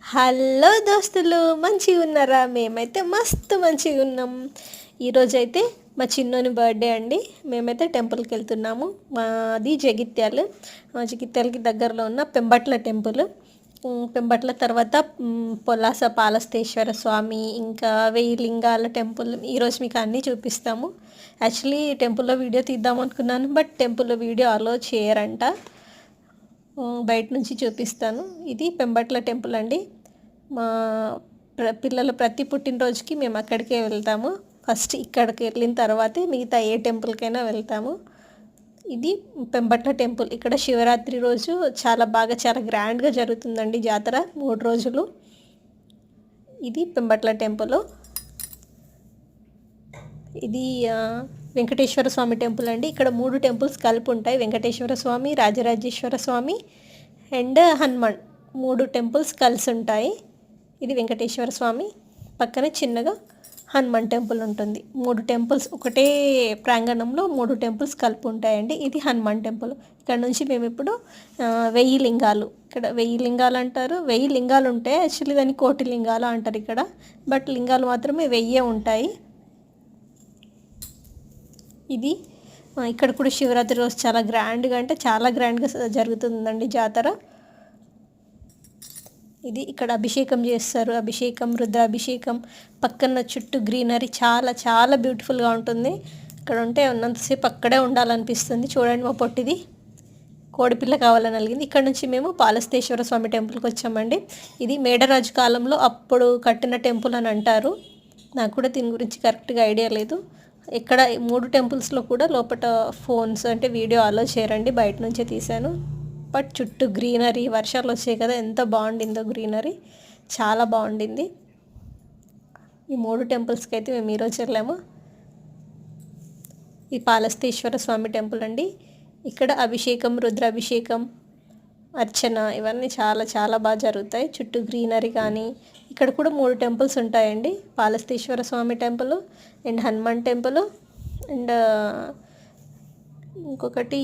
Hello దోస్తులు, మంచిగా ఉన్నారా? మేమైతే మస్తు మంచిగా ఉన్నాం. ఈరోజైతే మా చిన్నోని బర్త్డే అండి. మేమైతే టెంపుల్కి వెళ్తున్నాము. మాది జగిత్యాలు. మా జగిత్యాలకి దగ్గరలో ఉన్న పెంబట్ల టెంపుల్. పెంబట్ల తర్వాత పొలాస పాలస్తేశ్వర స్వామి, ఇంకా వెయ్యి లింగాల టెంపుల్. ఈరోజు మీకు అన్నీ చూపిస్తాము. యాక్చువల్లీ టెంపుల్లో వీడియో తీద్దాం అనుకున్నాను, బట్ టెంపుల్లో వీడియో అలో చేయరంట. బయట నుంచి చూపిస్తాను. ఇది పెంబట్ల టెంపుల్ అండి. మా పిల్లల ప్రతి పుట్టినరోజుకి మేము అక్కడికే వెళ్తాము. ఫస్ట్ ఇక్కడికి వెళ్ళిన తర్వాతే మిగతా ఏ టెంపుల్కైనా వెళ్తాము. ఇది పెంబట్ల టెంపుల్. ఇక్కడ శివరాత్రి రోజు చాలా గ్రాండ్గా జరుగుతుందండి జాతర, 3 రోజులు. ఇది పెంబట్ల టెంపుల్. ఇది వెంకటేశ్వర స్వామి టెంపుల్ అండి. ఇక్కడ 3 టెంపుల్స్ కలిపి ఉంటాయి. వెంకటేశ్వర స్వామి, రాజరాజేశ్వర స్వామి అండ్ హనుమాన్, 3 టెంపుల్స్ కలిసి ఉంటాయి. ఇది వెంకటేశ్వర స్వామి, పక్కనే చిన్నగా హనుమాన్ టెంపుల్ ఉంటుంది. 3 టెంపుల్స్ ఒకటే ప్రాంగణంలో 3 టెంపుల్స్ కలిపి ఉంటాయండి. ఇది హనుమాన్ టెంపుల్. ఇక్కడ నుంచి మేము ఇప్పుడు 1000 లింగాలు, ఇక్కడ 1000 లింగాలు అంటారు. 1000 లింగాలు ఉంటాయి. యాక్చువల్లీ దాన్ని కోటి లింగాలు అంటారు ఇక్కడ, బట్ లింగాలు మాత్రమే 1000 ఉంటాయి. ఇది ఇక్కడ కూడా శివరాత్రి రోజు చాలా గ్రాండ్గా జరుగుతుందండి జాతర. ఇది ఇక్కడ అభిషేకం చేస్తారు. అభిషేకం, రుద్రాభిషేకం. పక్కన చుట్టూ గ్రీనరీ చాలా బ్యూటిఫుల్గా ఉంటుంది. ఇక్కడ ఉంటే ఉన్నంతసేపు అక్కడే ఉండాలనిపిస్తుంది. చూడండి, మా పొట్టిది కోడిపిల్ల కావాలని అలిగింది. ఇక్కడ నుంచి మేము పాలస్తేశ్వర స్వామి టెంపుల్కి వచ్చామండి. ఇది మేడరాజు కాలంలో అప్పుడు కట్టిన టెంపుల్ అని అంటారు. నాకు కూడా దీని గురించి కరెక్ట్గా ఐడియా లేదు. ఇక్కడ 3 టెంపుల్స్లో కూడా లోపల ఫోన్స్ అంటే వీడియో అలో చేయరండి, బయట నుంచే తీశాను. బట్ చుట్టూ గ్రీనరీ, వర్షాలు వచ్చాయి కదా, ఎంత బాగుండిందో గ్రీనరీ, చాలా బాగుండింది. ఈ 3 టెంపుల్స్కి అయితే మేము ఈరోజు వెళ్ళాము. ఈ పాలస్తేశ్వర స్వామి టెంపుల్ అండి. ఇక్కడ అభిషేకం, రుద్రాభిషేకం, అర్చన ఇవన్నీ చాలా బాగా జరుగుతాయి. చుట్టూ గ్రీనరీ కానీ. ఇక్కడ కూడా 3 టెంపుల్స్ ఉంటాయండి. Palasteshwara Swamy temple and Hanuman temple and ఇంకొకటి